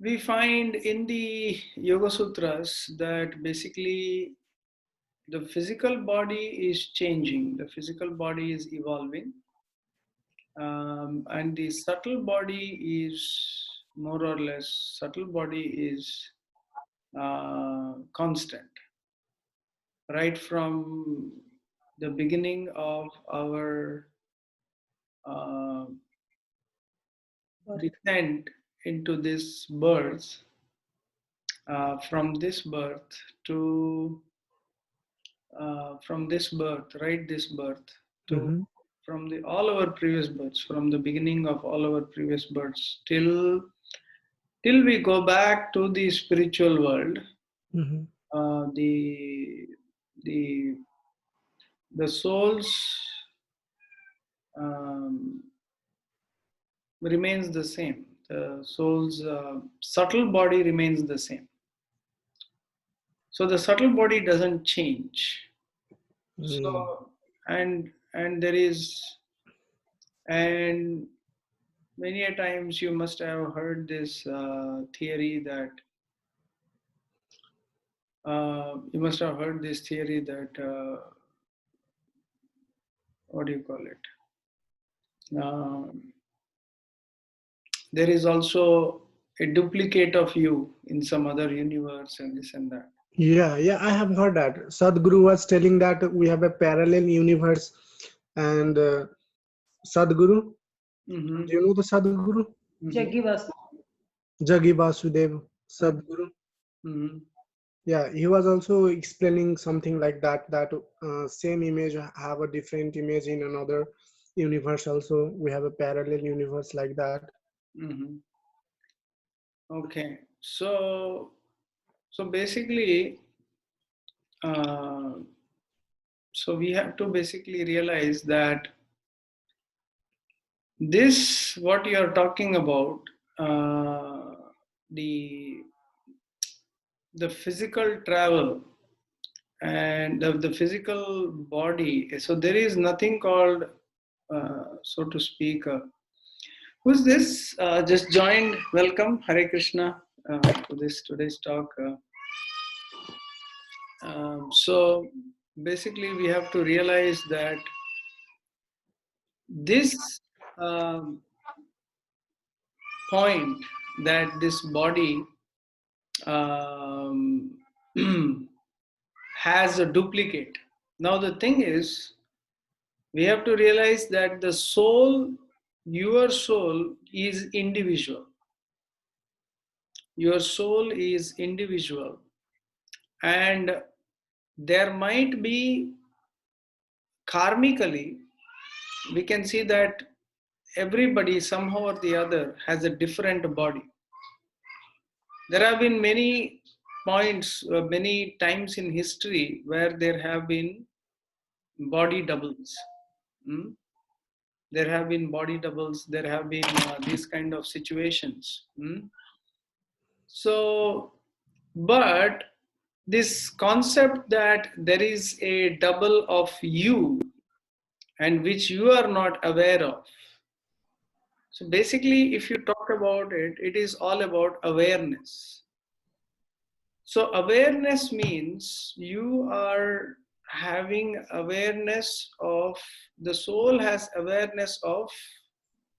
we find in the Yoga Sutras that basically the physical body is changing, the physical body is evolving, and the subtle body is more or less, subtle body is constant, right from the beginning of our uh, descent into this birth, from this birth to from this birth, right? This birth to Mm-hmm. from the all our previous births, from the beginning of all our previous births till we go back to the spiritual world. Mm-hmm. The the the soul's um, remains the same. The soul's subtle body remains the same. So the subtle body doesn't change. Mm. So and there is and many a times you must have heard this theory that you must have heard this theory that what do you call it? There is also a duplicate of you in some other universe and this and that. Yeah, yeah, I have heard that. Sadhguru was telling that we have a parallel universe, and Sadhguru, Mm-hmm. do you know the Sadhguru? Mm-hmm. Jagi Vasudev Okay. Sadhguru. Mm-hmm. Yeah, he was also explaining something like that, that same image have a different image in another universe also. We have a parallel universe like that. Mm-hmm. Okay. So basically, uh, so we have to basically realize that this what you are talking about, uh, the the physical travel and the physical body. So there is nothing called, so to speak. Who's this? Just joined. Welcome, Hare Krishna, to this today's talk. So basically, we have to realize that this um, point, that this body um, has a duplicate. Now the thing is, we have to realize that the soul, your soul is individual. Your soul is individual, and there might be karmically, we can see that everybody somehow or the other has a different body. There have been many points, many times in history where there have been body doubles. Hmm? There have been body doubles, there have been these kind of situations. So, but this concept that there is a double of you and which you are not aware of. So basically, if you talk about it, it is all about awareness. So awareness means you are having awareness of, the soul has awareness of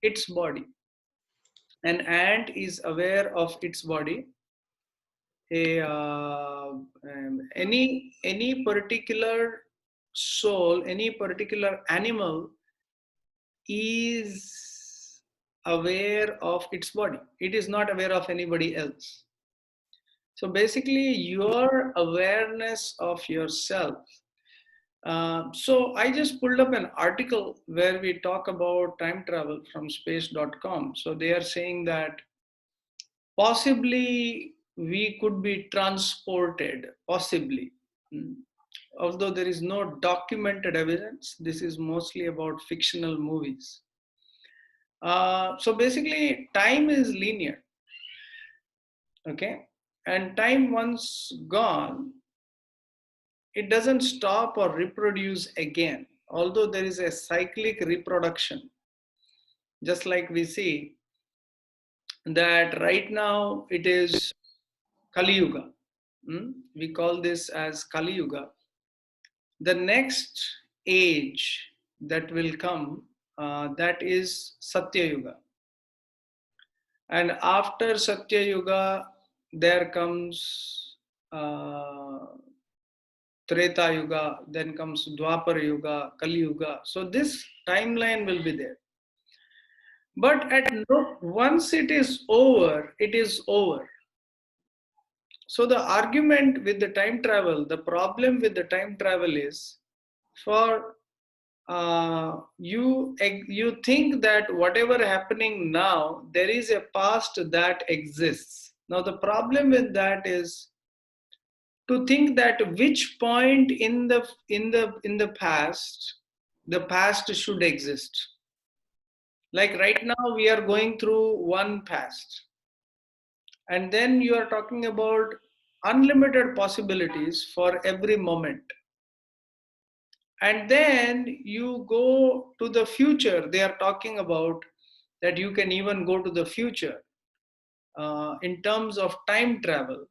its body. An ant is aware of its body. Any particular soul, any particular animal is aware of its body. It is not aware of anybody else. So basically, your awareness of yourself. So I just pulled up an article where we talk about time travel from space.com. So they are saying that possibly we could be transported, possibly. Mm. Although there is no documented evidence, this is mostly about fictional movies. So basically, time is linear, okay? And time once gone, it doesn't stop or reproduce again. Although there is a cyclic reproduction, just like we see that right now it is Kali Yuga. We call this as Kali Yuga. The next age that will come, that is Satya Yuga. And after Satya Yuga, there comes Treta Yuga, then comes Dwapar Yuga, Kali Yuga. So this timeline will be there. But at no, once it is over, it is over. So the argument with the time travel, the problem with the time travel is, for you think that whatever happening now, there is a past that exists. Now the problem with that is to think that which point in the past should exist. Like right now we are going through one past, and then you are talking about unlimited possibilities for every moment, and then you go to the future. They are talking about that you can even go to the future in terms of time travel.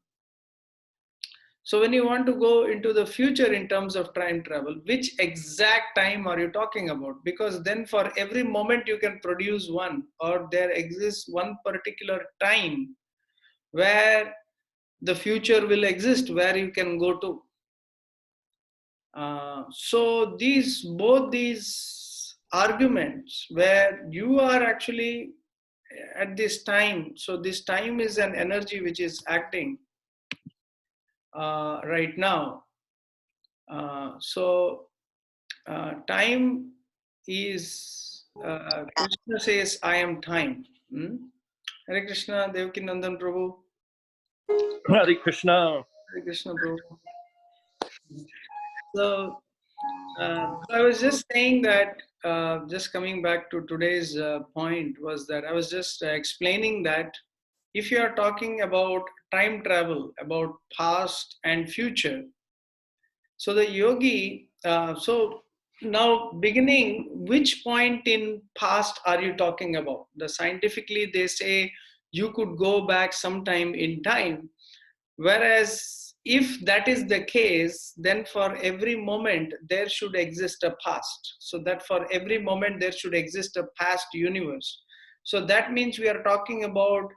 So when you want to go into the future in terms of time travel, which exact time are you talking about? Because then for every moment you can produce one, or there exists one particular time where the future will exist, where you can go to. So both these arguments where you are actually at this time, so this time is an energy which is acting right now. Time is, Krishna says, I am time. Hare Krishna, Devaki Nandan Prabhu. Hare Krishna. Hare Krishna Prabhu. So, I was just saying that, just coming back to today's point, was that I was just explaining that if you are talking about time travel, about past and future, so the yogi, so now beginning, which point in past are you talking about? The scientifically they say you could go back sometime in time, whereas if that is the case, then for every moment there should exist a past. So that for every moment there should exist a past universe. So that means we are talking about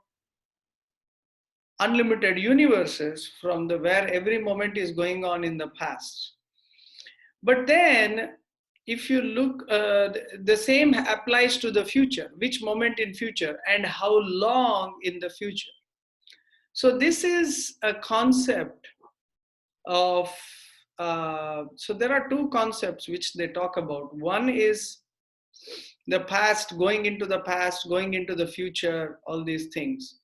unlimited universes from the where every moment is going on in the past. But then, if you look, the same applies to the future. Which moment in future and how long in the future? So this is a concept of. So there are two concepts which they talk about. One is the past, going into the past, going into the future, all these things.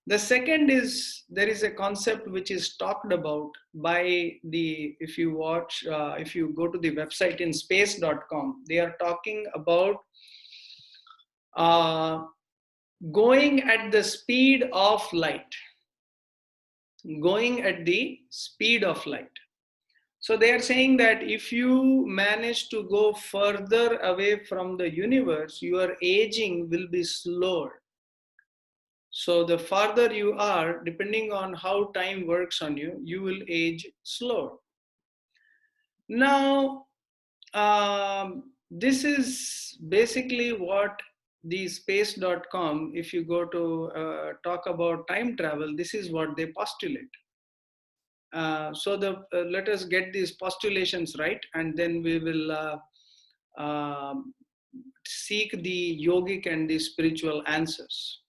The second is there is a concept which is talked about by the, if you go to the website in space.com, they are talking about uh, going at the speed of light. Going at the speed of light. So they are saying that if you manage to go further away from the universe, your aging will be slower. So the farther you are, depending on how time works on you, you will age slower. Now, this is basically what the space.com, if you go to talk about time travel, this is what they postulate. Let us get these postulations right, and then we will seek the yogic and the spiritual answers.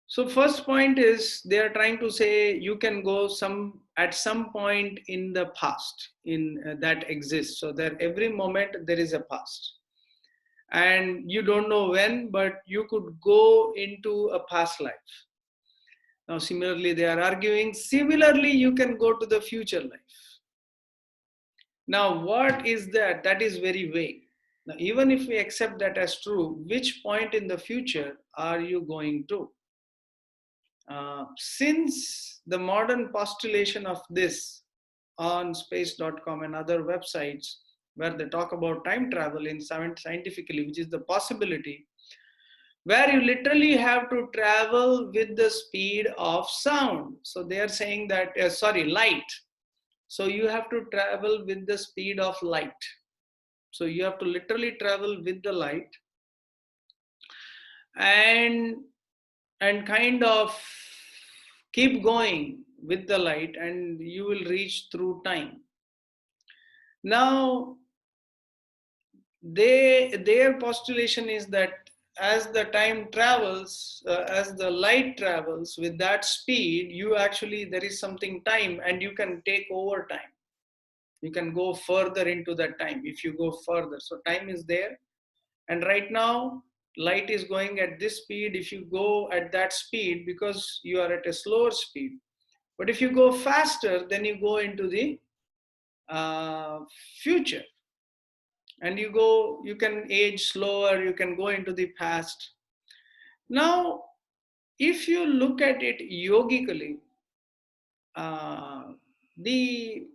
So first point is they are trying to say you can go at some point in the past in that exists. So that every moment there is a past, and you don't know when, but you could go into a past life. Now similarly they are arguing similarly you can go to the future life. Now what is that? That is very vague. Now even if we accept that as true, which point in the future are you going to? Since the modern postulation of this on space.com and other websites where they talk about time travel in scientifically, which is the possibility, where you literally have to travel with the speed of sound. So they are saying that, light. So you have to travel with the speed of light. So you have to literally travel with the light, and kind of keep going with the light, and you will reach through time. Now their postulation is that as the time travels, as the light travels with that speed, you actually, there is something time, and you can take over time. You can go further into that time if you go further. So time is there, and right now light is going at this speed. If you go at that speed, because you are at a slower speed, but if you go faster, then you go into the uh, future, and you can age slower, you can go into the past. Now if you look at it yogically, uh, the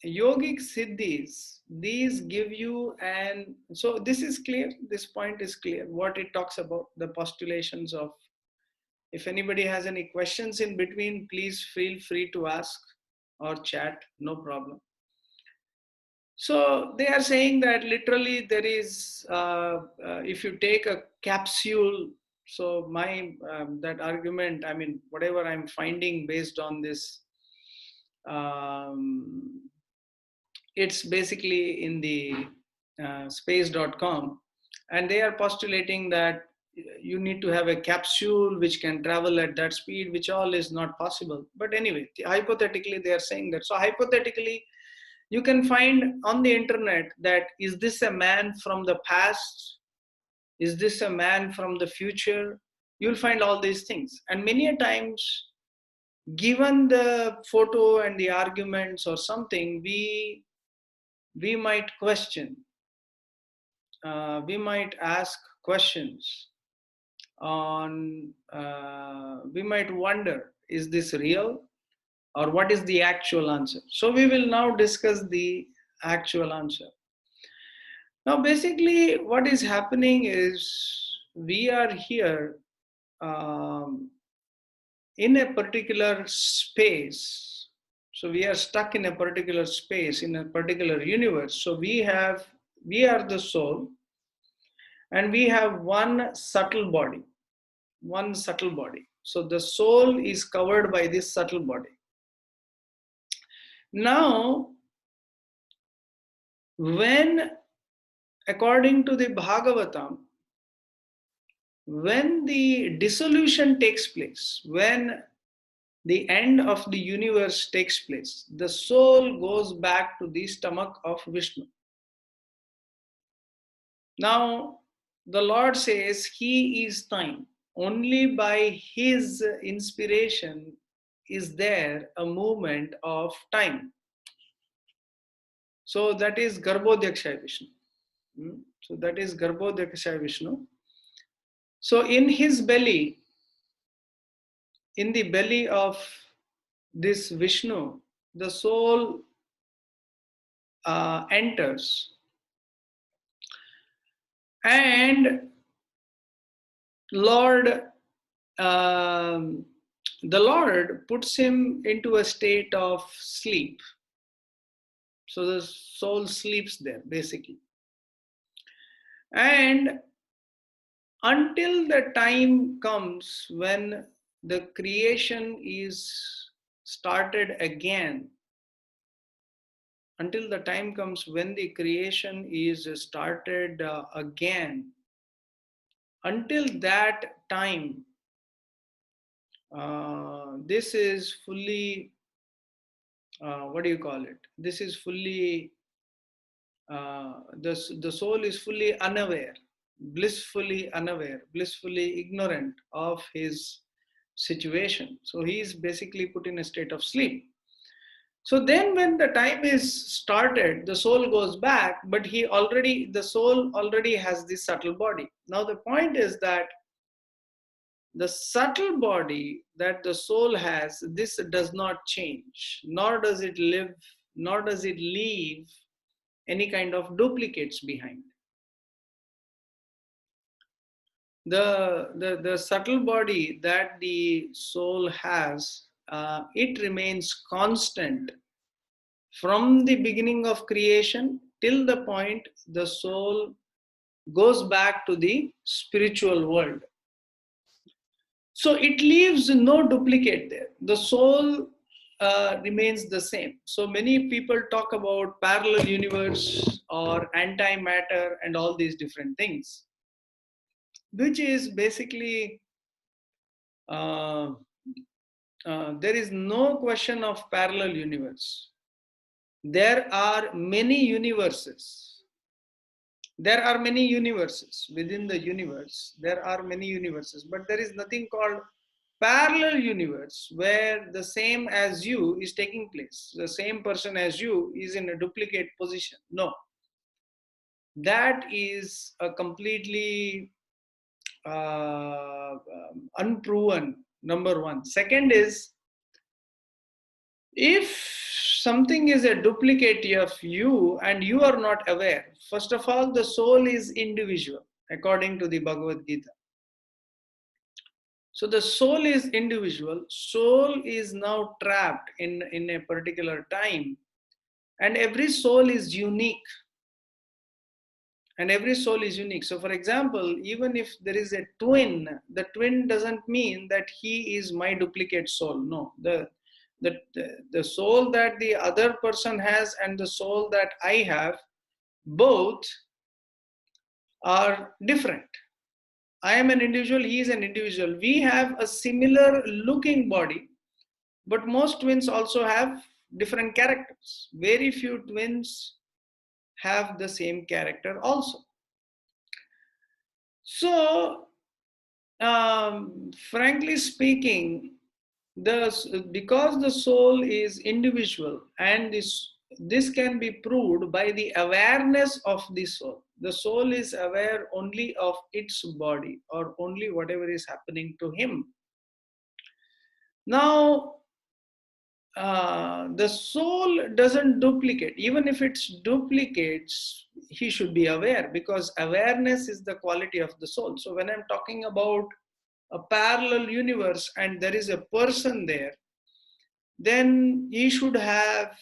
yogic siddhis, these give you, and so this is clear, this point is clear what it talks about, the postulations of. If anybody has any questions in between, please feel free to ask or chat, no problem. So they are saying that literally there is, if you take a capsule, so my that argument, I mean, whatever I'm finding based on this, um, it's basically in the space.com, and they are postulating that you need to have a capsule which can travel at that speed, which all is not possible. But anyway, hypothetically they are saying that. So hypothetically, you can find on the internet that, is this a man from the past, is this a man from the future? You'll find all these things, and many a times, given the photo and the arguments or something, we might question, we might ask questions on, we might wonder, is this real, or what is the actual answer? So we will now discuss the actual answer. Now basically what is happening is, we are here um, in a particular space. So we are stuck in a particular space, in a particular universe. So we are the soul, and we have one subtle body, one subtle body. So the soul is covered by this subtle body. Now, when, according to the Bhagavatam, when the dissolution takes place, when the end of the universe takes place, the soul goes back to the stomach of Vishnu. Now, the Lord says He is time. Only by His inspiration is there a movement of time. So that is Garbhodyakshay Vishnu. So that is Garbhodyakshay Vishnu. So in his belly, in the belly of this Vishnu, the soul enters, and Lord, um, the Lord puts him into a state of sleep. So the soul sleeps there basically, and until the time comes when the creation is started again, until the time comes when the creation is started again, until that time, this is fully, what do you call it, this is fully, the soul is fully unaware, blissfully unaware, blissfully ignorant of his situation. So he is basically put in a state of sleep. So then when the time is started, the soul goes back, but the soul already has this subtle body. Now the point is that the subtle body that the soul has, this does not change, nor does it live, nor does it leave any kind of duplicates behind. The subtle body that the soul has, it remains constant from the beginning of creation till the point the soul goes back to the spiritual world. So it leaves no duplicate there. The soul remains the same. So many people talk about parallel universe or antimatter and all these different things, which is basically uh, there is no question of parallel universe. There are many universes. There are many universes within the universe. There are many universes, but there is nothing called parallel universe where the same as you is taking place. The same person as you is in a duplicate position. No, that is a completely unproven. Number one. Second is, if something is a duplicate of you and you are not aware, first of all, the soul is individual according to the Bhagavad Gita. So the soul is individual. Soul is now trapped in a particular time, and every soul is unique. And every soul is unique. So, for example, even if there is a twin, the twin doesn't mean that he is my duplicate soul. No, the soul that the other person has and the soul that I have, both are different. I am an individual, he is an individual. We have a similar looking body, but most twins also have different characters. Very few twins have the same character also. So, frankly speaking, because the soul is individual, and this can be proved by the awareness of the soul. The soul is aware only of its body or only whatever is happening to him. Now, the soul doesn't duplicate. Even if it duplicates, he should be aware, because awareness is the quality of the soul. So when I'm talking about a parallel universe and there is a person there, then he should have,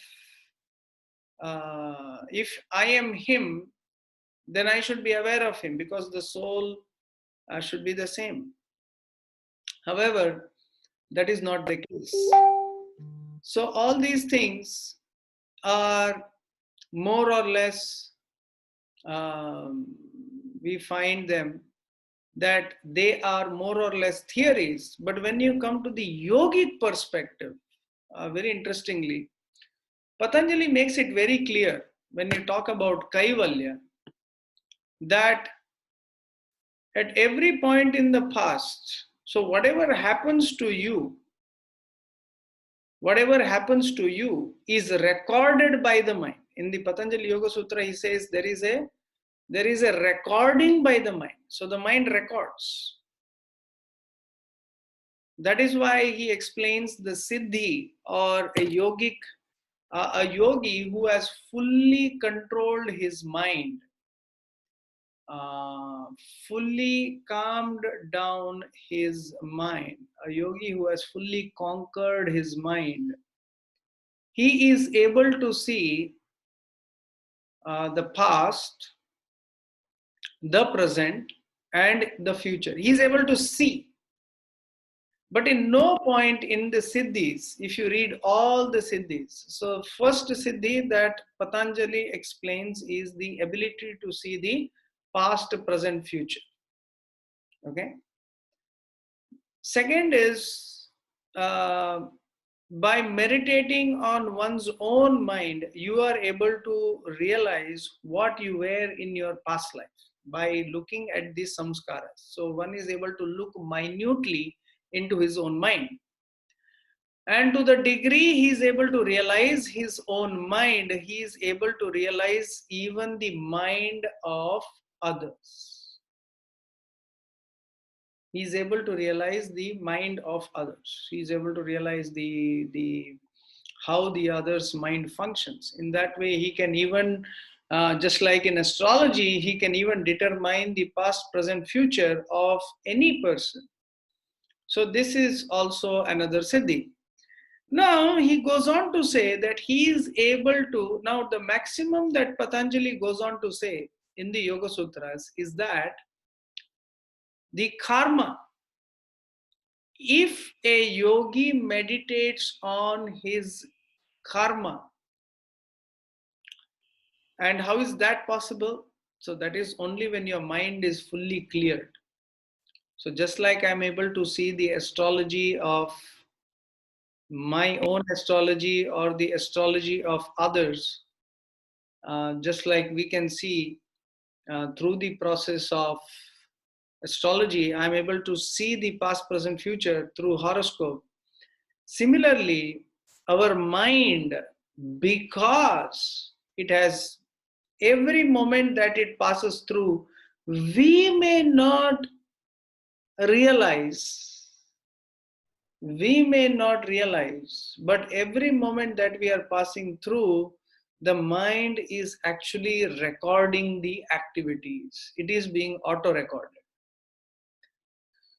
if I am him, then I should be aware of him, because the soul should be the same. However, that is not the case. So all these things are more or less, we find them that they are more or less theories. But when you come to the yogic perspective, very interestingly, Patanjali makes it very clear when you talk about Kaivalya that at every point in the past, so whatever happens to you is recorded by the mind. In the Patanjali Yoga Sutra, he says there is a recording by the mind. So the mind records. That is why he explains the Siddhi, or a yogi who has fully controlled his mind, fully calmed down his mind, a yogi who has fully conquered his mind. He is able to see the past, the present, and the future. He is able to see. But in no point in the Siddhis, if you read all the Siddhis, so first Siddhi that Patanjali explains is the ability to see the past, present, future. Okay. Second is, by meditating on one's own mind, you are able to realize what you were in your past life by looking at these samskaras. So one is able to look minutely into his own mind. And to the degree he is able to realize his own mind, he is able to realize even the mind of others. He is able to realize the mind of others. He is able to realize how the other's mind functions. In that way, he can even Just like in astrology, he can even determine the past, present, future of any person. So this is also another siddhi. Now he goes on to say that he is able to, now the maximum that Patanjali goes on to say in the Yoga Sutras is that the karma, if a yogi meditates on his karma, and how is that possible? So that is only when your mind is fully cleared. So just like I'm able to see the astrology of my own astrology or the astrology of others, just like we can see through the process of astrology, I'm able to see the past, present, future through horoscope. Similarly, our mind, because it has every moment that it passes through, we may not realize, but every moment that we are passing through, the mind is actually recording the activities. It is being auto recorded.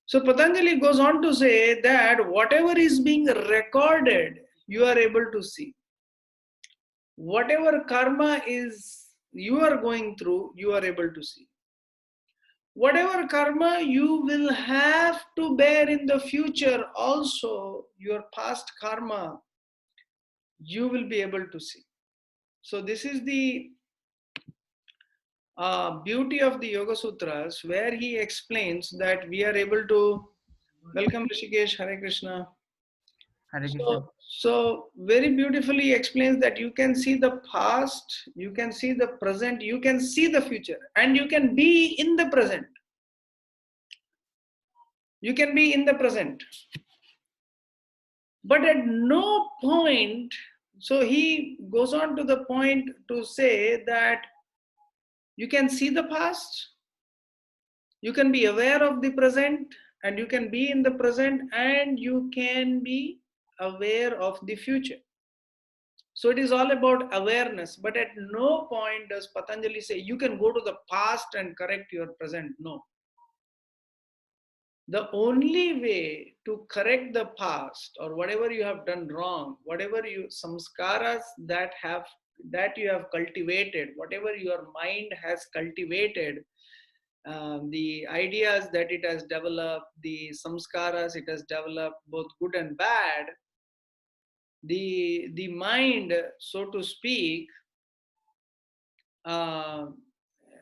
So Patanjali goes on to say that whatever is being recorded, you are able to see. Whatever karma is you are going through, you are able to see. Whatever karma you will have to bear in the future, also your past karma, you will be able to see. So this is the beauty of the Yoga Sutras, where he explains that we are able to, welcome Rishikesh, Hare Krishna. Hare Krishna. So very beautifully explains that you can see the past, you can see the present, you can see the future, and you can be in the present. You can be in the present. But at no point, so he goes on to the point to say that you can see the past, you can be aware of the present, and you can be in the present, and you can be aware of the future. So it is all about awareness, but at no point does Patanjali say you can go to the past and correct your present. No. The only way to correct the past or whatever you have done wrong, whatever you samskaras that you have cultivated, whatever your mind has cultivated, the ideas that it has developed, the samskaras it has developed, both good and bad, the mind, so to speak, uh,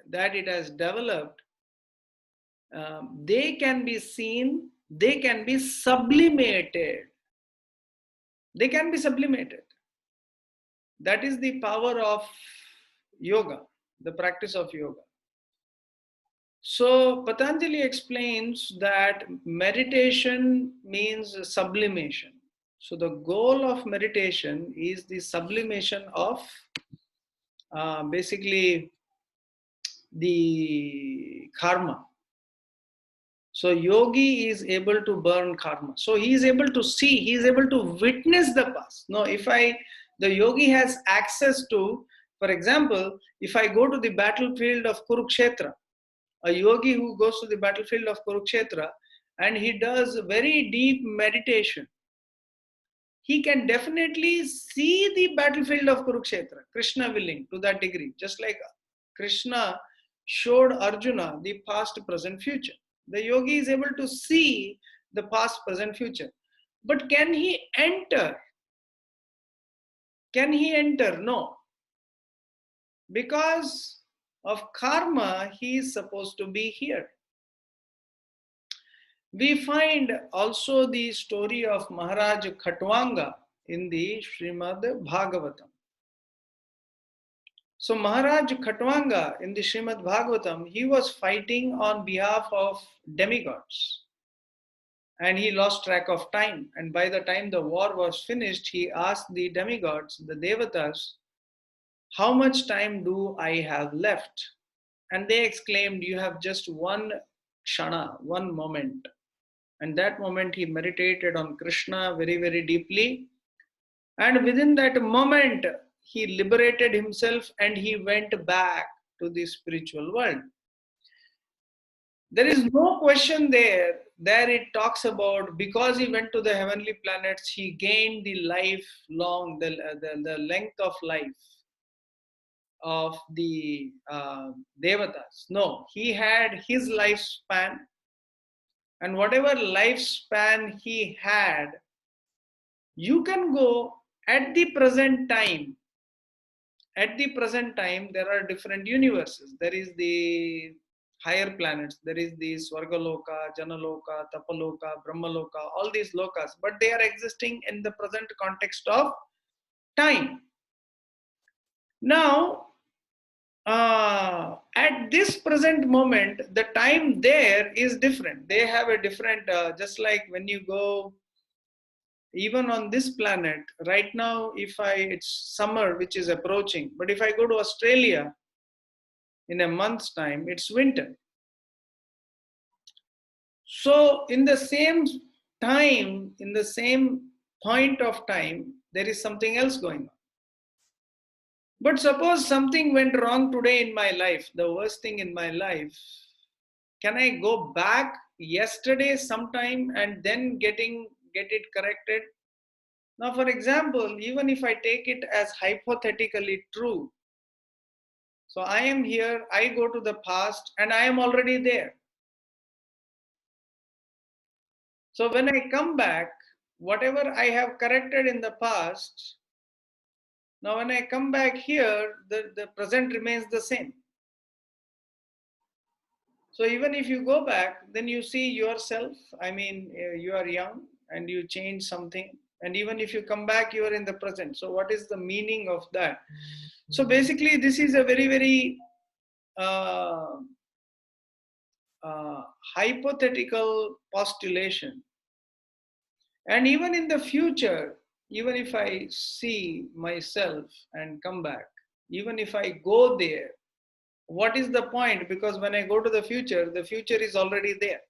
that it has developed, they can be seen, they can be sublimated. They can be sublimated. That is the power of yoga, the practice of yoga. So Patanjali explains that meditation means sublimation. So the goal of meditation is the sublimation of basically the karma. So yogi is able to burn karma. So he is able to see, he is able to witness the past. Now, the yogi has access to, for example, if I go to the battlefield of Kurukshetra, a yogi who goes to the battlefield of Kurukshetra and he does very deep meditation, he can definitely see the battlefield of Kurukshetra, Krishna willing, to that degree, just like Krishna showed Arjuna the past, present, future. The yogi is able to see the past, present, future. But can he enter? Can he enter? No. Because of karma, he is supposed to be here. We find also the story of Maharaj Khatwanga in the Srimad Bhagavatam. So Maharaj Khatwanga in the Srimad Bhagavatam, he was fighting on behalf of demigods. And he lost track of time. And by the time the war was finished, he asked the demigods, the devatas, how much time do I have left? And they exclaimed, you have just one kshana, one moment. And that moment he meditated on Krishna very, very deeply. And within that moment, he liberated himself and he went back to the spiritual world. There is no question there. There it talks about because he went to the heavenly planets, he gained the lifelong, the length of life of the devatas. No, he had his lifespan, and whatever lifespan he had, you can go at the present time. At the present time, there are different universes. There is the higher planets, there is the Swargaloka, Janaloka, Tapaloka, Brahmaloka, all these lokas, but they are existing in the present context of time. Now, at this present moment, the time there is different. They have a different, just like when you go, even on this planet, right now, it's summer which is approaching, but if I go to Australia in a month's time, it's winter. So, in the same time, in the same point of time, there is something else going on. But suppose something went wrong today in my life, the worst thing in my life, can I go back yesterday sometime and then get it corrected? Now, for example, even if I take it as hypothetically true, so I am here, I go to the past, and I am already there. So when I come back, whatever I have corrected in the past, now when I come back here, the present remains the same. So even if you go back, then you see yourself. I mean, you are young and you change something. And even if you come back, you are in the present. So what is the meaning of that? So basically, this is a very, very uh, hypothetical postulation. And even in the future, even if I see myself and come back, even if I go there, what is the point? Because when I go to the future is already there.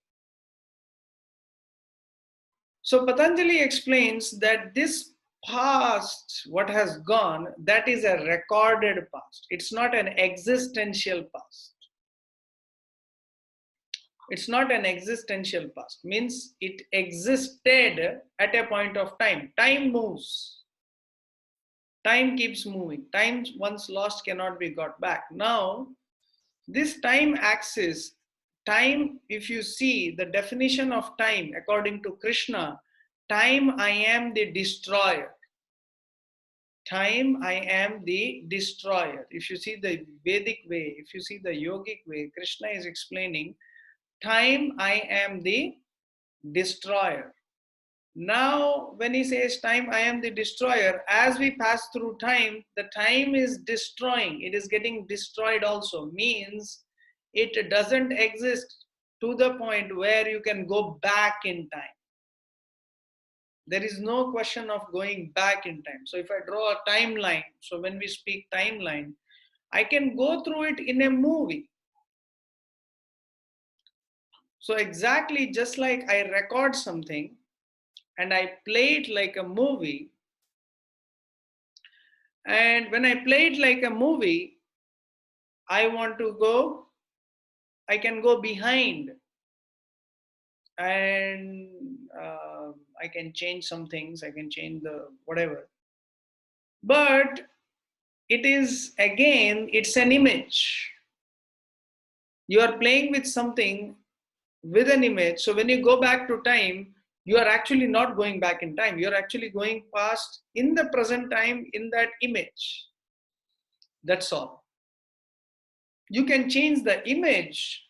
So Patanjali explains that this past, what has gone, that is a recorded past. It's not an existential past. It's not an existential past. Means it existed at a point of time. Time moves. Time keeps moving. Time once lost cannot be got back. Now, this time axis, time, if you see the definition of time according to Krishna, time I am the destroyer. Time I am the destroyer. If you see the Vedic way, if you see the yogic way, Krishna is explaining, time I am the destroyer. Now, when he says time I am the destroyer, as we pass through time, the time is destroying. It is getting destroyed also. Means it doesn't exist to the point where you can go back in time. There is no question of going back in time. So if I draw a timeline, so when we speak timeline, I can go through it in a movie. So exactly just like I record something and I play it like a movie, and when I play it like a movie, I want to go, I can go behind and I can change some things, I can change the whatever. But it is again, it's an image. You are playing with something with an image. So when you go back to time, you are actually not going back in time. You're actually going past in the present time in that image. That's all. You can change the image.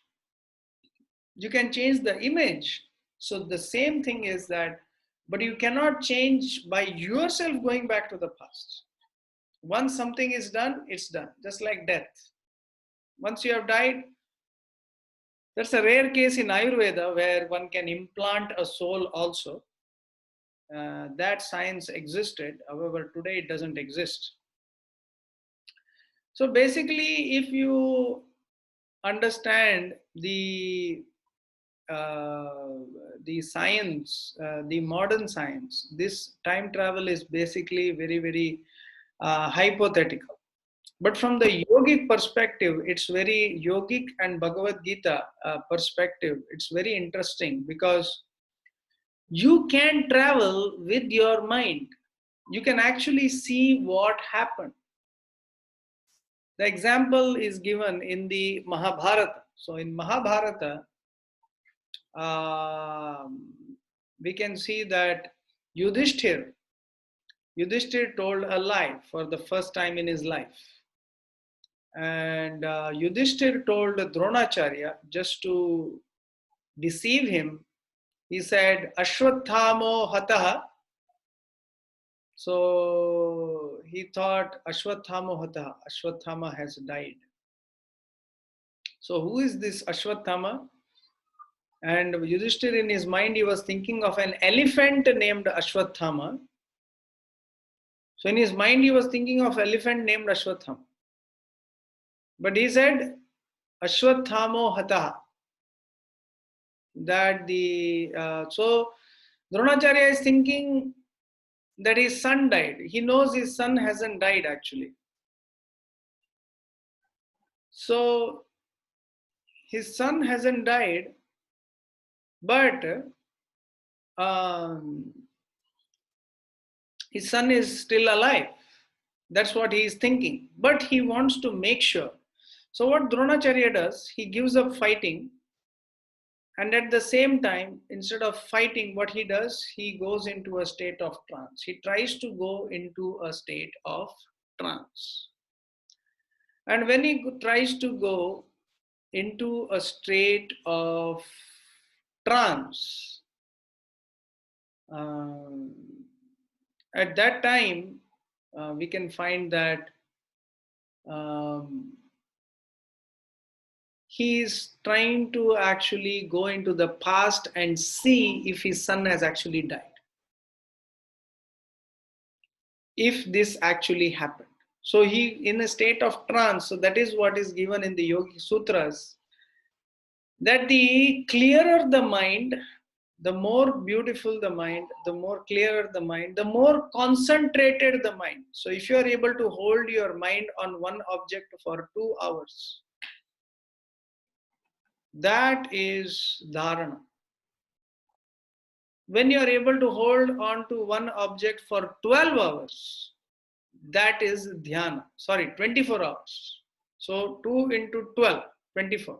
You can change the image. So the same thing is that, but you cannot change by yourself going back to the past. Once something is done, it's done. Just like death. Once you have died, that's a rare case in Ayurveda where one can implant a soul also. That science existed, however, today it doesn't exist. So basically, if you understand the science, the modern science, this time travel is basically very, very hypothetical. But from the yogic perspective, it's very yogic and Bhagavad Gita perspective. It's very interesting because you can travel with your mind. You can actually see what happened. The example is given in the Mahabharata. So in Mahabharata, um, we can see that Yudhishthir told a lie for the first time in his life. And Yudhishthir told Dronacharya, just to deceive him, he said, Ashwathamo hataha. So he thought Ashwathamo hataha, Ashwathama has died. So who is this Ashwathama? And Yudhishthir, in his mind, he was thinking of an elephant named Ashwathama. So in his mind, he was thinking of elephant named Ashwathama. But he said, Ashwathamo hataha. That so Dronacharya is thinking that his son died. He knows his son hasn't died actually. So his son hasn't died, but his son is still alive. That's what he is thinking. But he wants to make sure. So what Dronacharya does, he gives up fighting. And at the same time, instead of fighting, what he does, he goes into a state of trance. He tries to go into a state of trance. And when he tries to go into a state of trance, um, at that time, we can find that um, he is trying to actually go into the past and see if his son has actually died. If this actually happened. So he in a state of trance, so that is what is given in the Yogi Sutras, that the clearer the mind, the more beautiful the mind, the more clearer the mind, the more concentrated the mind. So if you are able to hold your mind on one object for 2 hours, that is dharana. When you are able to hold on to one object for 12 hours, that is dhyana. Sorry, 24 hours. So 2 into 12, 24.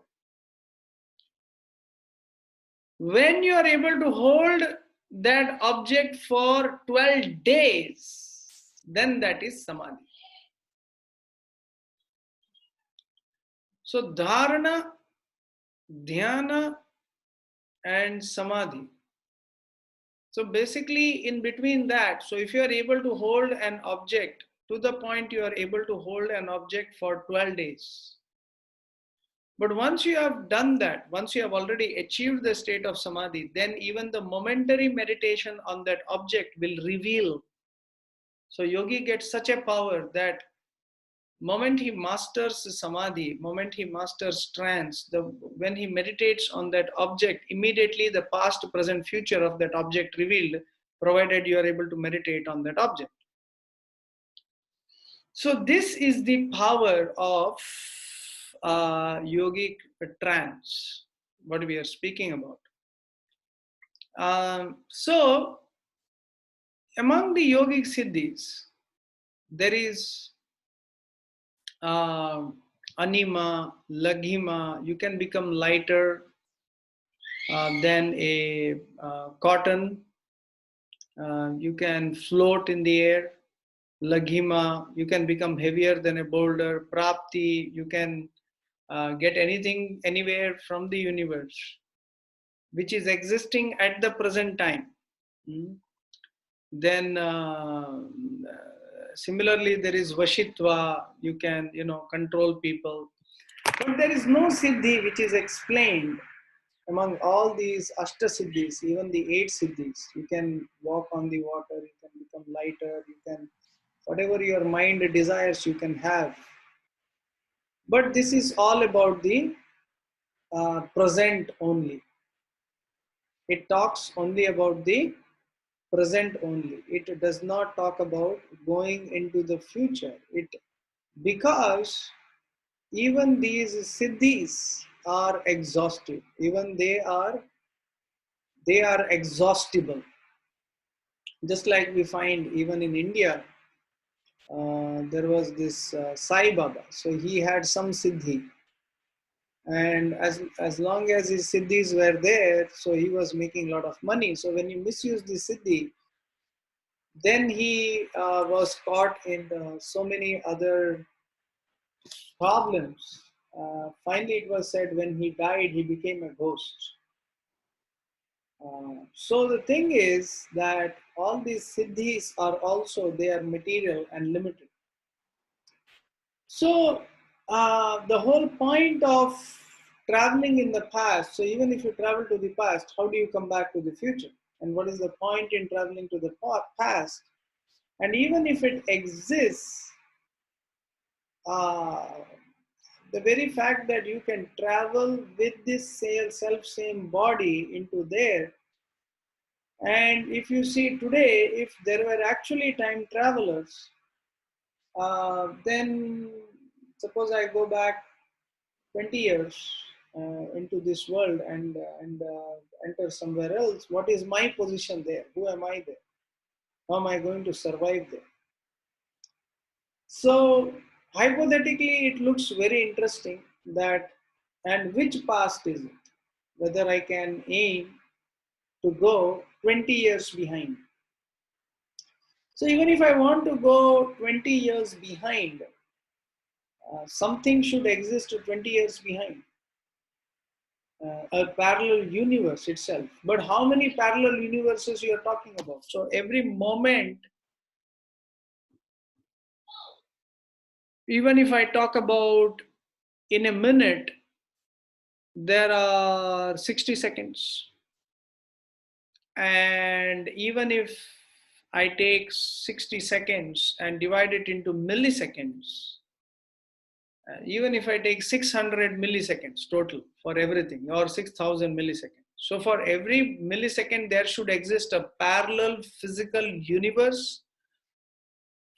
When you are able to hold that object for 12 days, then that is samadhi. So dharana, dhyana, and samadhi. So basically in between that, so if you are able to hold an object to the point you are able to hold an object for 12 days. But once you have done that, once you have already achieved the state of samadhi, then even the momentary meditation on that object will reveal. So yogi gets such a power that moment he masters samadhi, moment he masters trance, when he meditates on that object, immediately the past, present, future of that object revealed, provided you are able to meditate on that object. So this is the power of yogic trance, what we are speaking about. So among the yogic siddhis, there is anima, laghima. You can become lighter than a cotton. You can float in the air. Laghima, you can become heavier than a boulder. Prapti, you can get anything anywhere from the universe which is existing at the present time. Then similarly there is vashitva, you can control people. But there is no siddhi which is explained among all these ashta siddhis, even the 8 siddhis. You can walk on the water, you can become lighter, you can, whatever your mind desires, you can have. But this is all about the present only. It talks only about the present only. It does not talk about going into the future. It because even these siddhis are exhaustive. Even they are exhaustible. Just like we find even in India, there was this Sai Baba. So he had some siddhi, and as long as his siddhis were there, so he was making a lot of money. So when you misuse the siddhi, then he was caught in so many other problems. Finally, it was said when he died, he became a ghost. So the thing is that all these siddhis are also they are material and limited. So the whole point of traveling in the past. So even if you travel to the past, how do you come back to the future? And what is the point in traveling to the past? And even if it exists, uh, the very fact that you can travel with this self same body into there, and if you see today, if there were actually time travelers, then suppose I go back 20 years into this world and enter somewhere else, what is my position there? Who am I there? How am I going to survive there? So hypothetically, it looks very interesting that, and which past is it? Whether I can aim to go 20 years behind. So even if I want to go 20 years behind, something should exist 20 years behind, a parallel universe itself. But how many parallel universes you are talking about? So every moment, even if I talk about in a minute, there are 60 seconds. And even if I take 60 seconds and divide it into milliseconds, even if I take 600 milliseconds total for everything, or 6,000 milliseconds. So for every millisecond, there should exist a parallel physical universe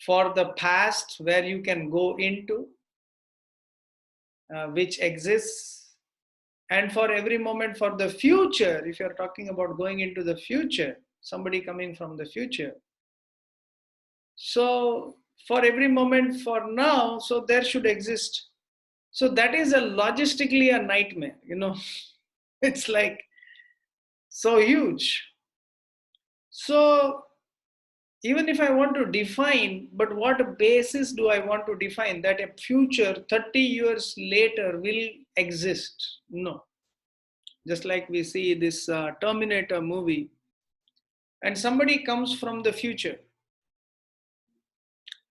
for the past where you can go into, which exists. And for every moment for the future, if you're talking about going into the future, somebody coming from the future. So for every moment for now, so there should exist. So that is a logistically a nightmare, It's like so huge. So even if I want to define, but what basis do I want to define that a future 30 years later will exist? No. Just like we see this Terminator movie, and somebody comes from the future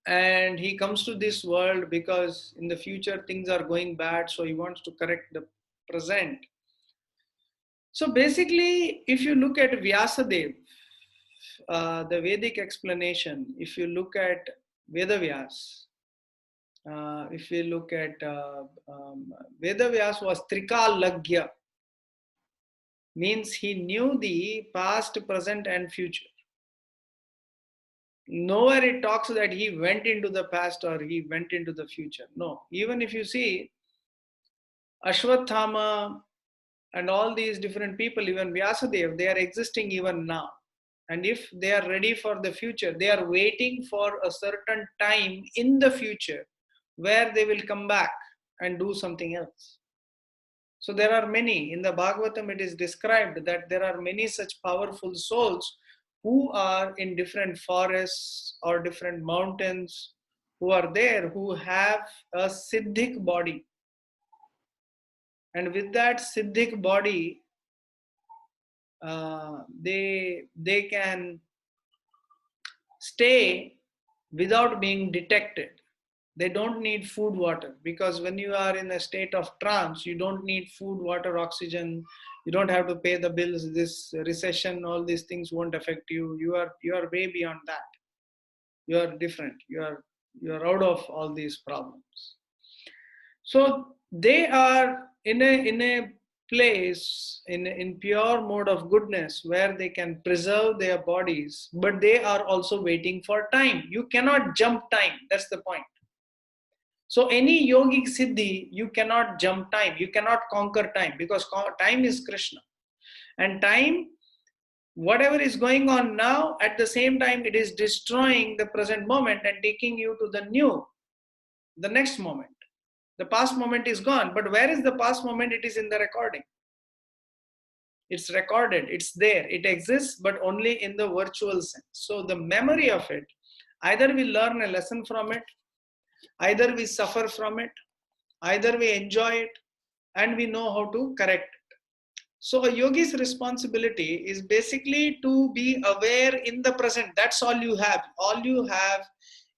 and he comes to this world because in the future things are going bad, so he wants to correct the present. So basically, if you look at Vyasadev, the Vedic explanation, if you look at Vedavyas, if you look at Vedavyas was Trikalagya, means he knew the past, present, and future. Nowhere it talks that he went into the past or he went into the future. No, even if you see Ashwathama and all these different people, even Vyasadev, they are existing even now. And if they are ready for the future, they are waiting for a certain time in the future where they will come back and do something else. So there are many, in the Bhagavatam it is described that there are many such powerful souls who are in different forests or different mountains, who are there, who have a siddhic body. And with that siddhic body, they can stay without being detected. They don't need food, water, because when you are in a state of trance, you don't need food, water, oxygen. You don't have to pay the bills. This recession, all these things won't affect you. You are way beyond that. You are different. You are out of all these problems. So they are in a place in pure mode of goodness where they can preserve their bodies, but they are also waiting for time. You cannot jump time. That's the point. So any yogic siddhi, you cannot jump time. You cannot conquer time because time is Krishna. And time, whatever is going on now, at the same time, it is destroying the present moment and taking you to the next moment. The past moment is gone. But where is the past moment? It is in the recording. It's recorded. It's there. It exists, but only in the virtual sense. So the memory of it, either we learn a lesson from it, either we suffer from it, either we enjoy it, and we know how to correct it. So a yogi's responsibility is basically to be aware in the present. That's all you have. All you have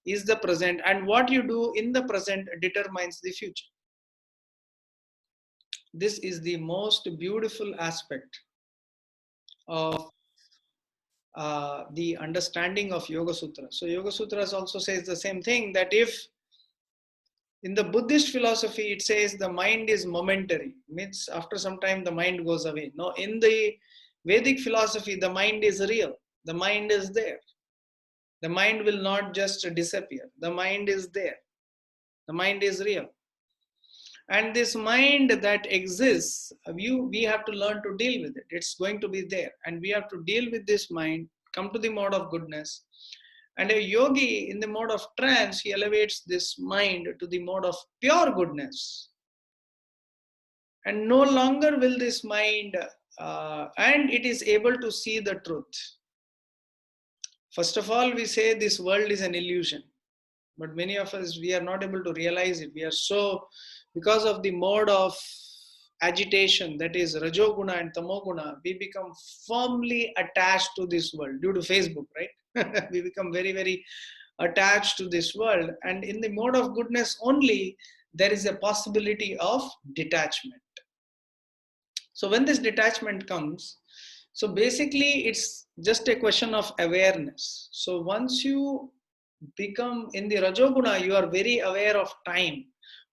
is the present, and what you do in the present determines the future. This is the most beautiful aspect of the understanding of Yoga Sutra. So Yoga Sutras also says the same thing, that if in the Buddhist philosophy it says the mind is momentary, means after some time the mind goes away. No, in the Vedic philosophy the mind is real. The mind is there. The mind will not just disappear. The mind is there. The mind is real. And this mind that exists, we have to learn to deal with it. It's going to be there. And we have to deal with this mind, come to the mode of goodness. And a yogi in the mode of trance, he elevates this mind to the mode of pure goodness. And no longer will this mind, and it is able to see the truth. First of all, we say this world is an illusion. But many of us, we are not able to realize it. We are so, because of the mode of agitation, that is Rajoguna and Tamoguna, we become firmly attached to this world due to Facebook, right? We become very, very attached to this world. And in the mode of goodness only, there is a possibility of detachment. So when this detachment comes, so basically it's just a question of awareness. So once you become in the Rajoguna, you are very aware of time.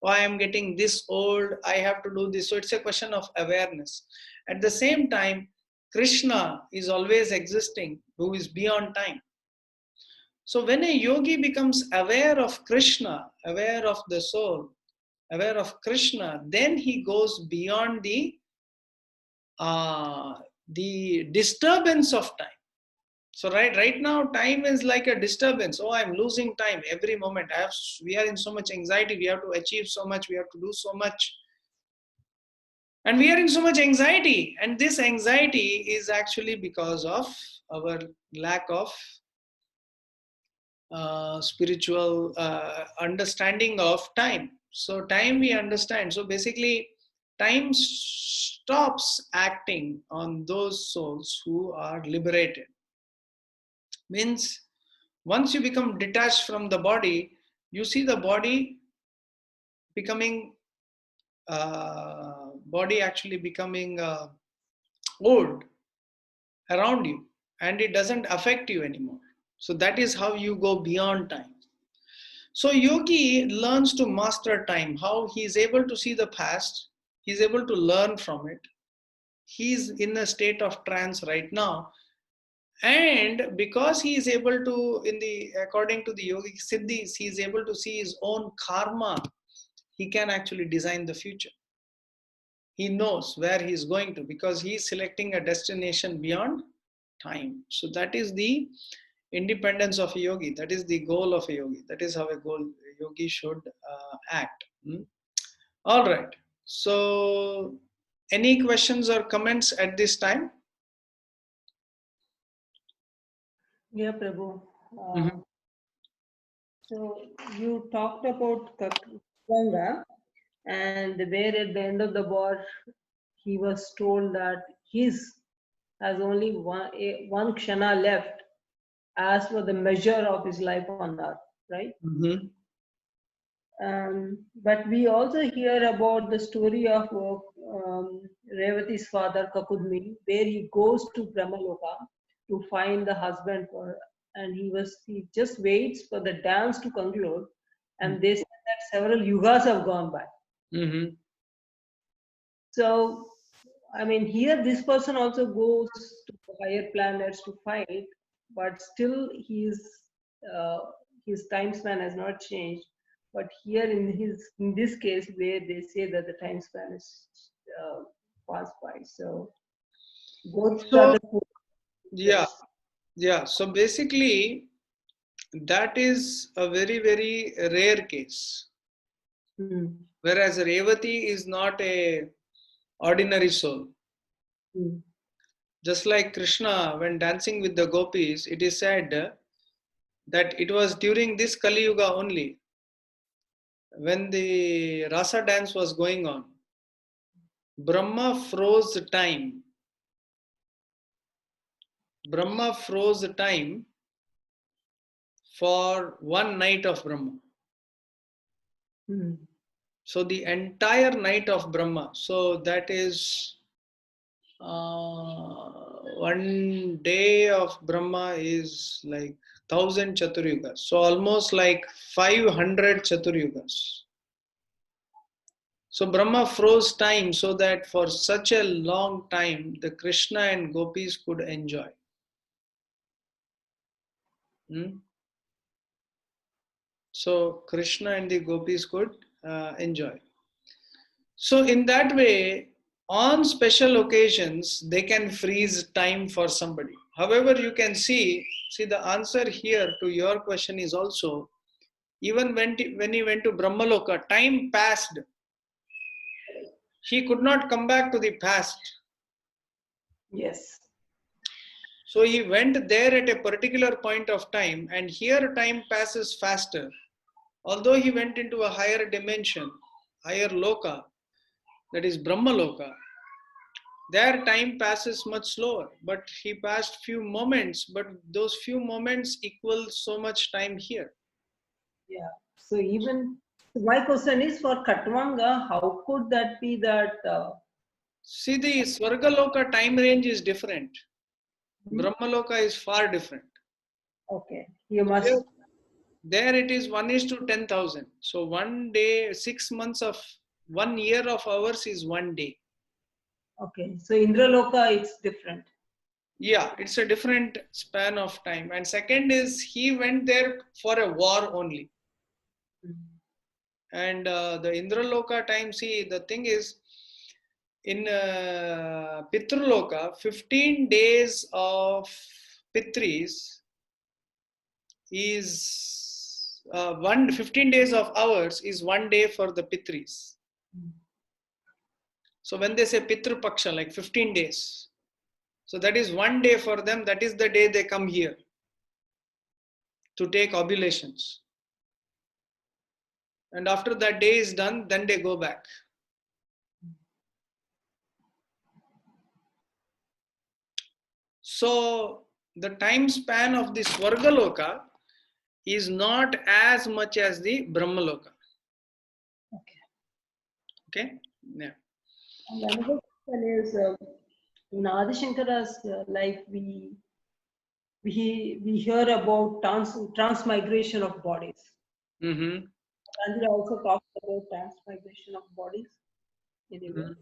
Oh, I am getting this old, I have to do this. So it's a question of awareness. At the same time, Krishna is always existing, who is beyond time. So when a yogi becomes aware of Krishna, aware of the soul, aware of Krishna, then he goes beyond the disturbance of time. So right now, time is like a disturbance. Oh, I'm losing time every moment. We are in so much anxiety. We have to achieve so much. We have to do so much. And we are in so much anxiety. And this anxiety is actually because of our lack of spiritual understanding of time. So time we understand. So basically, time stops acting on those souls who are liberated. Means once you become detached from the body, you see the body becoming body actually becoming old around you, and it doesn't affect you anymore. So that is how you go beyond time. So yogi learns to master time. How he is able to see the past, he is able to learn from it. He's in a state of trance right now. And because he is able to, according to the yogic siddhis, he is able to see his own karma. He can actually design the future. He knows where he is going to because he is selecting a destination beyond time. So that is the independence of a yogi. That is the goal of a yogi. That is how a yogi should act. All right. So, any questions or comments at this time? Yeah, Prabhu. Mm-hmm. So you talked about Ganga, and where at the end of the war, he was told that his has only one kshana left as for the measure of his life on earth, right? Mm-hmm. But we also hear about the story of Revati's father Kakudmi, where he goes to Brahmaloka to find the husband for, and he just waits for the dance to conclude, and they said that several yugas have gone by. Mm-hmm. So I mean, here this person also goes to higher planets to fight, but still uh, his time span has not changed. But here in this case, where they say that the time span is uh, passed by, so both So, started. yeah, Yes. yeah. So basically, that is a very, very rare case. Mm. Whereas Revati is not a ordinary soul. Mm. Just like Krishna, when dancing with the gopis, it is said that it was during this Kali Yuga only, when the rasa dance was going on. Brahma froze time. Brahma froze time for one night of Brahma. Mm. So the entire night of Brahma. So that is one day of Brahma is like 1,000 Chaturyugas. So almost like 500 Chaturyugas. So Brahma froze time so that for such a long time the Krishna and gopis could enjoy. Hmm? So Krishna and the gopis could enjoy. So in that way, on special occasions, they can freeze time for somebody. However, you can see the answer here to your question is also, even when he went to Brahmaloka, time passed. He could not come back to the past. Yes. So he went there at a particular point of time, and here time passes faster. Although he went into a higher dimension, higher loka, that is Brahmaloka, there time passes much slower, but he passed few moments, but those few moments equal so much time here. Yeah. So even my question is for Katwanga, how could that be that? See, the Swargaloka time range is different. Brahmaloka is far different. Okay, you Here, must. there it is 1 is to 10,000. So 1 day, 6 months of 1 year of hours is 1 day. Okay, so Indraloka, it's different. Yeah, it's a different span of time. And second is he went there for a war only. And the Indraloka time, see, the thing is, in Pitraloka, 15 days of Pitris is 15 days of hours is 1 day for the Pitris. So when they say Pitru Paksha, like 15 days, so that is 1 day for them, that is the day they come here to take oblations. And after that day is done, then they go back. So the time span of the Swargaloka is not as much as the Brahmaloka. Okay. Okay? Yeah. And another question is in Adi Shankara's life, we hear about transmigration of bodies. Mm-hmm. Andrea also talks about transmigration of bodies anywhere.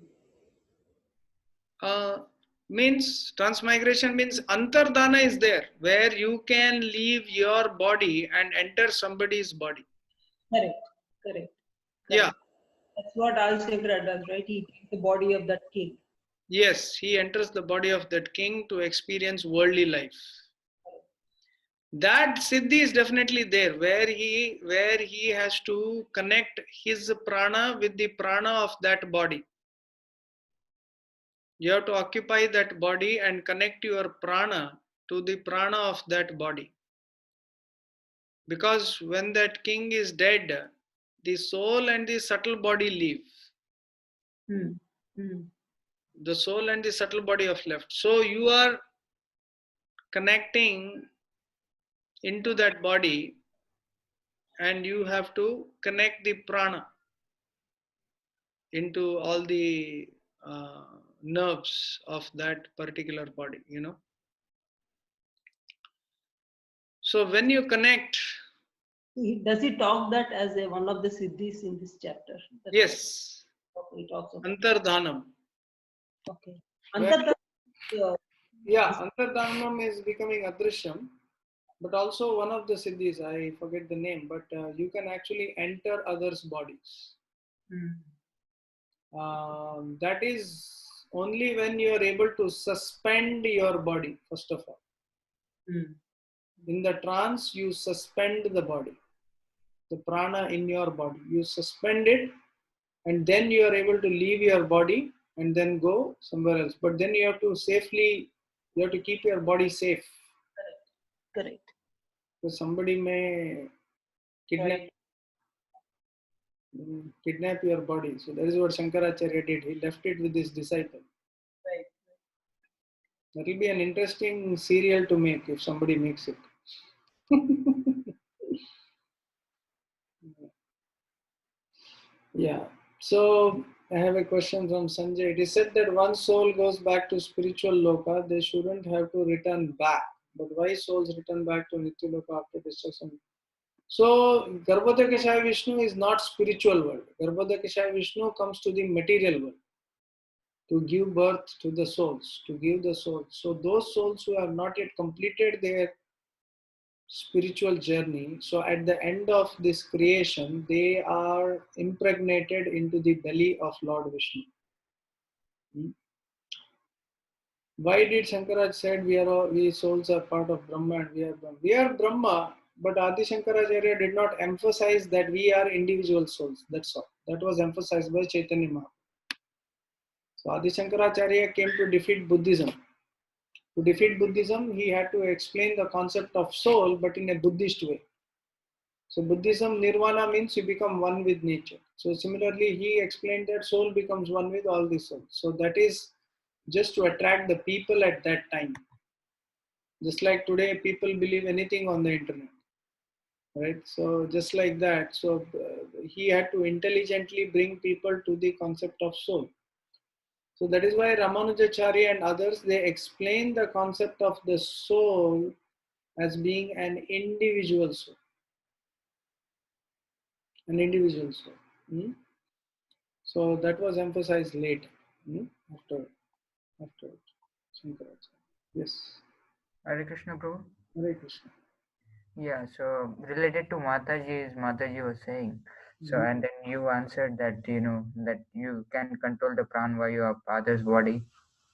Means transmigration means antardana is there where you can leave your body and enter somebody's body. Correct, correct, Yeah. correct. That's what Adi Shankara does, right? He takes the body of that king. Yes, he enters the body of that king to experience worldly life. That siddhi is definitely there where he has to connect his prana with the prana of that body. You have to occupy that body and connect your prana to the prana of that body. Because when that king is dead, the soul and the subtle body leave. Hmm. Hmm. The soul and the subtle body have left. So you are connecting into that body and you have to connect the prana into all the nerves of that particular body. So when you connect, Does he talk that as one of the siddhis in this chapter? yes, He talks about. antardhanam. Okay. Where, Antardharma, uh, yeah, this- Antardharmam is becoming Adrishyam, but also one of the Siddhis, I forget the name, but you can actually enter others' bodies. Hmm. That is only when you are able to suspend your body, first of all. Hmm. In the trance, you suspend the body, the prana in your body. You suspend it, and then you are able to leave your body and then go somewhere else. But then you have to safely, you have to keep your body safe. Correct. Because somebody may kidnap Right. kidnap your body. So that is what Shankaracharya did. He left it with his disciple. Right. That will be an interesting serial to make if somebody makes it. Yeah. So I have a question from Sanjay. It is said that once soul goes back to spiritual loka, they shouldn't have to return back. But why souls return back to Nitya Loka after destruction? So Garbhodakashaya Vishnu is not spiritual world. Garbhodakashaya Vishnu comes to the material world to give birth to the souls, to give the souls. So those souls who have not yet completed their spiritual journey, so at the end of this creation, they are impregnated into the belly of Lord Vishnu. Hmm. Why did Shankaraj said we souls are part of Brahma and we are Brahma? We are Brahma, but Adi Shankaracharya did not emphasize that we are individual souls. That's all. That was emphasized by Chaitanya Mahaprabhu. So Adi Shankaracharya came to defeat Buddhism. To defeat Buddhism, he had to explain the concept of soul, but in a Buddhist way. So Buddhism, nirvana means you become one with nature. So similarly, he explained that soul becomes one with all the souls. So that is just to attract the people at that time. Just like today, people believe anything on the internet, right? So just like that. So he had to intelligently bring people to the concept of soul. So that is why Ramanujacharya and others, they explain the concept of the soul as being an individual soul. An individual soul. Hmm? So that was emphasized late, hmm, after after Shankaracharya. Yes, Hare Krishna, Prabhu. Hare Krishna. Yeah, so related to Mataji was saying. So, Mhm. and then you answered that, that you can control the pranvayu of others' body.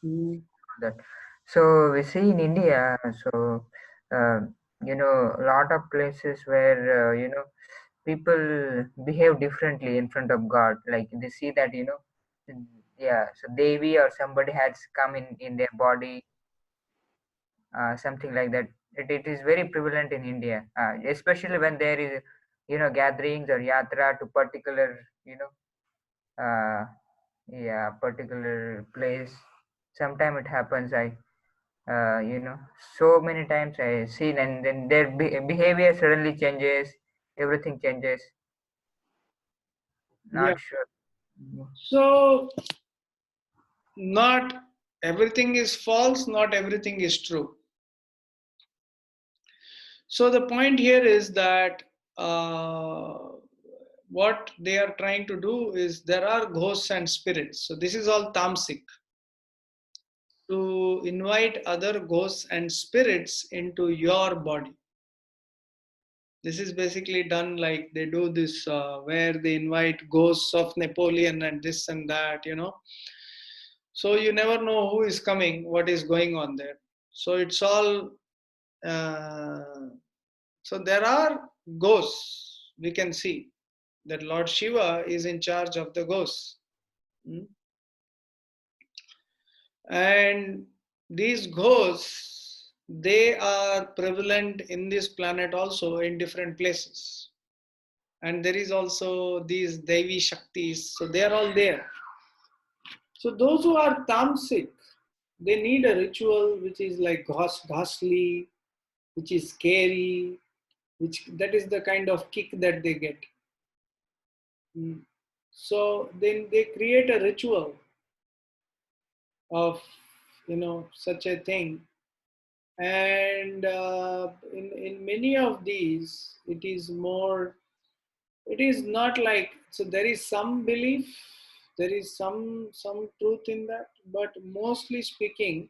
Mhm. That. So we see in India, so, uh, a lot of places where, people behave differently in front of God. Like they see that, yeah, so Devi or somebody has come in their body, something like that. It is very prevalent in India, especially when there is, gatherings or yatra to particular, uh, yeah, particular place. Sometime it happens. So many times I seen, and then their behavior suddenly changes. Everything changes. Yeah. Not sure. So not everything is false, not everything is true. So the point here is that uh, what they are trying to do is there are ghosts and spirits. So this is all tamasic. To invite other ghosts and spirits into your body. This is basically done like they do this where they invite ghosts of Napoleon and this and that. So you never know who is coming, what is going on there. So it's all, uh, so there are ghosts. We can see that Lord Shiva is in charge of the ghosts. Hmm? And these ghosts, they are prevalent in this planet also in different places. And there is also these Devi Shaktis, so they are all there. So those who are tamasic, they need a ritual which is like ghastly, which is scary, which that is the kind of kick that they get. Mm. So then they create a ritual of such a thing, and in many of these, it is not like, so there is some belief there is some truth in that, but mostly speaking,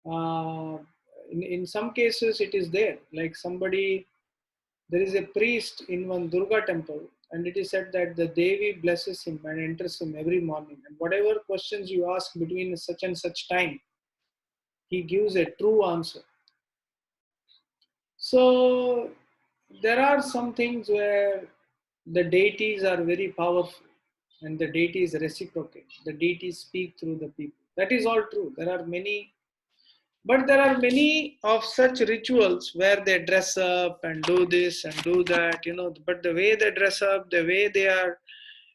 uh, in some cases it is there. Like somebody, there is a priest in one Durga temple, and it is said that the Devi blesses him and enters him every morning. And whatever questions you ask between such and such time, he gives a true answer. So there are some things where the deities are very powerful and the deities reciprocate. The deities speak through the people. That is all true. There are many, but there are many of such rituals where they dress up and do this and do that, but the way they dress up, the way they are,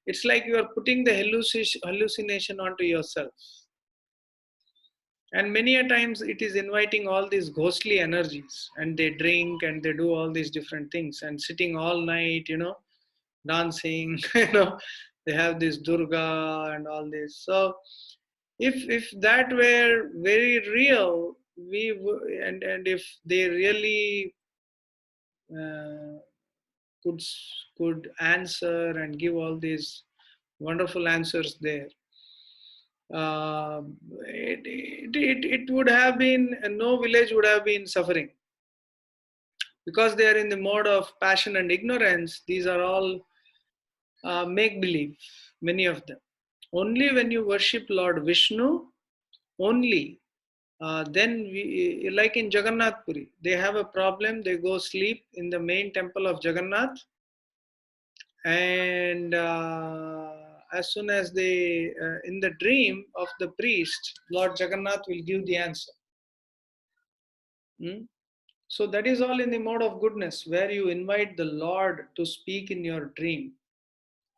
it's like you are putting the hallucination onto yourself. And many a times it is inviting all these ghostly energies, and they drink and they do all these different things and sitting all night, dancing, they have this Durga and all this. So if that were very real, and if they really uh, could could answer and give all these wonderful answers there, uh, it would have been, no village would have been suffering, because they are in the mode of passion and ignorance. These are all make believe, many of them. Only when you worship Lord Vishnu, only then like in Jagannath Puri, they have a problem. They go sleep in the main temple of Jagannath, and as soon as they in the dream of the priest, Lord Jagannath will give the answer. Hmm? So that is all in the mode of goodness, where you invite the Lord to speak in your dream,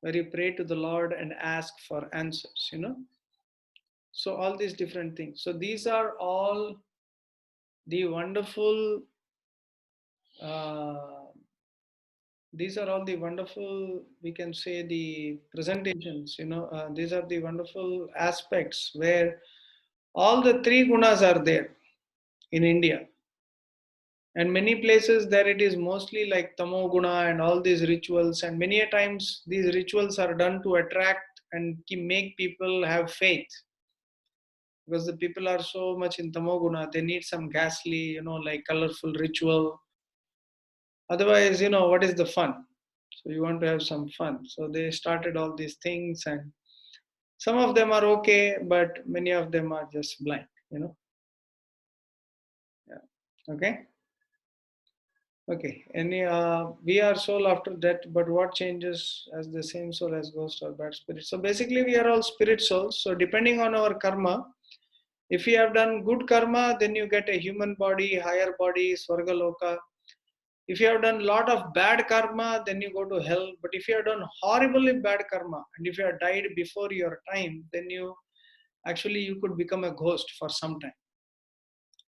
where you pray to the Lord and ask for answers. So all these different things. So these are all the wonderful uh, these are all the wonderful, we can say, the presentations. These are the wonderful aspects where all the three gunas are there in India. And many places there it is mostly like tamo guna and all these rituals, and many a times these rituals are done to attract and make people have faith, because the people are so much in tamoguna, they need some ghastly, like colorful ritual. Otherwise, what is the fun? So you want to have some fun. So they started all these things, and some of them are okay, but many of them are just blind. Yeah. Okay. Okay. Any we are soul after death, but what changes as the same soul as ghost or bad spirit? So basically we are all spirit souls. So depending on our karma, if you have done good karma, then you get a human body, higher body, Swargaloka. If you have done a lot of bad karma, then you go to hell. But if you have done horribly bad karma, and if you have died before your time, then you could become a ghost for some time.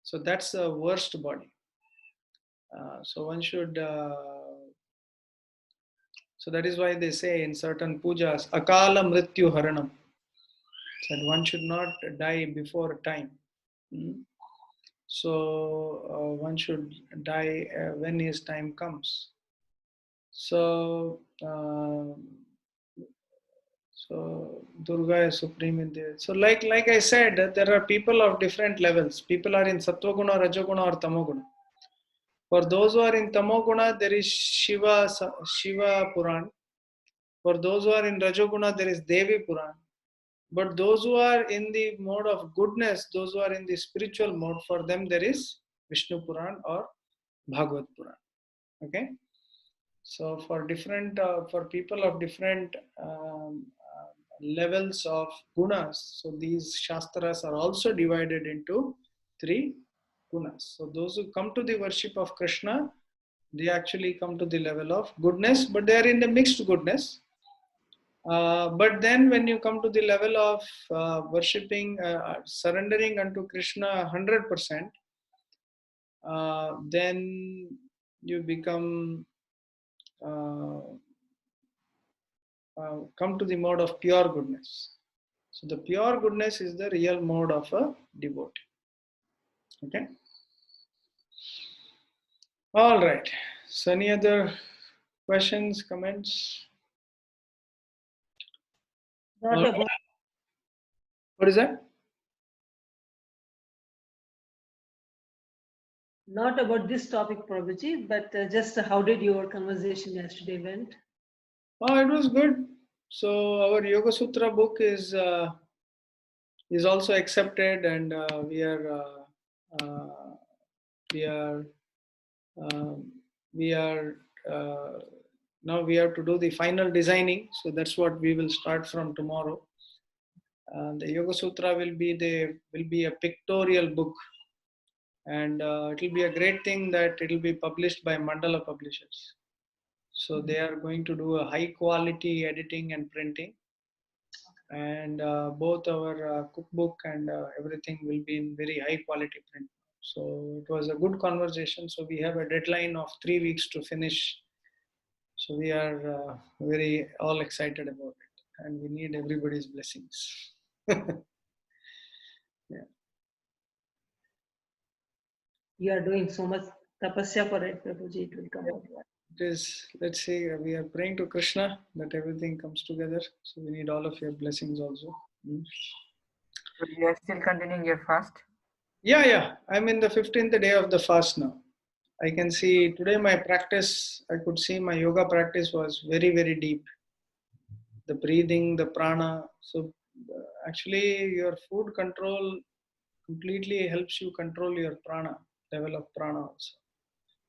So that's the worst body. So one should. So that is why they say in certain pujas, akala mrityu haranam, that one should not die before time. Mm. So one should die when his time comes. So Durga is supreme in there. So like I said, there are people of different levels. People are in Sattva-guna, Rajoguna, or Tamoguna. For those who are in Tamoguna, there is Shiva Puran. For those who are in Rajoguna, there is Devi Puran. But those who are in the mode of goodness, those who are in the spiritual mode, for them there is Vishnu Puran or Bhagavad Puran. Okay. So for people of different levels of gunas, so these shastras are also divided into three gunas. So those who come to the worship of Krishna, they actually come to the level of goodness, but they are in the mixed goodness. But then when you come to the level of worshipping, surrendering unto Krishna 100%, then you become come to the mode of pure goodness. So the pure goodness is the real mode of a devotee. Okay. All right. So any other questions, comments? Not about What is that? not about this topic, Prabhuji, but just how did your conversation yesterday went? Oh, it was good. So our Yoga Sutra book is also accepted, and uh, we are um, we are now we have to do the final designing. So that's what we will start from tomorrow. The Yoga Sutra will be a pictorial book, and it will be a great thing that it will be published by Mandala Publishers. So they are going to do a high quality editing and printing, and both our cookbook and everything will be in very high quality print. So it was a good conversation. So we have a deadline of 3 weeks to finish. So we are very all excited about it, and we need everybody's blessings. Yeah. You are doing so much tapasya for it, Prabhuji. It will come out. It is, let's see, we are praying to Krishna that everything comes together. So we need all of your blessings also. Mm. So you are still continuing your fast? Yeah, yeah. I'm in the 15th day of the fast now. I can see today my practice, I could see my yoga practice was very, very deep. The breathing, the prana. So actually, your food control completely helps you control your prana, level of prana also.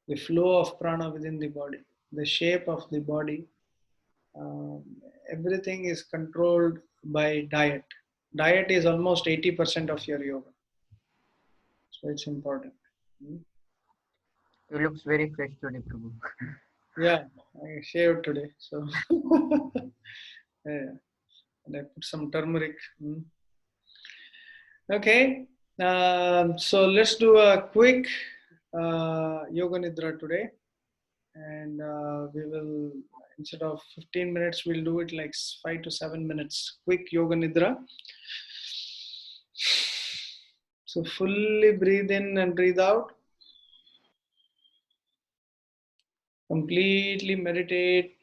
The flow of prana within the body, the shape of the body, um, everything is controlled by diet. Diet is almost 80% of your yoga, so it's important. Mm. You looks very fresh today, Prabhu. Yeah, I shaved today, so yeah, and I put some turmeric. Mm. Okay, so let's do a quick yoga nidra today, and we will, instead of 15 minutes, we'll do it like 5 to 7 minutes. Quick yoga nidra. So fully breathe in and breathe out. Completely meditate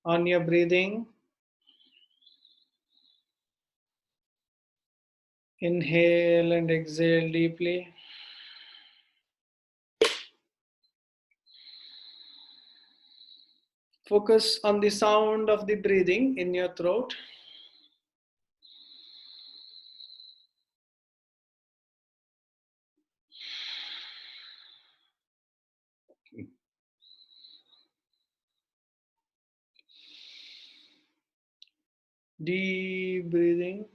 on your breathing. Inhale and exhale deeply. Focus on the sound of the breathing in your throat. Deep breathing.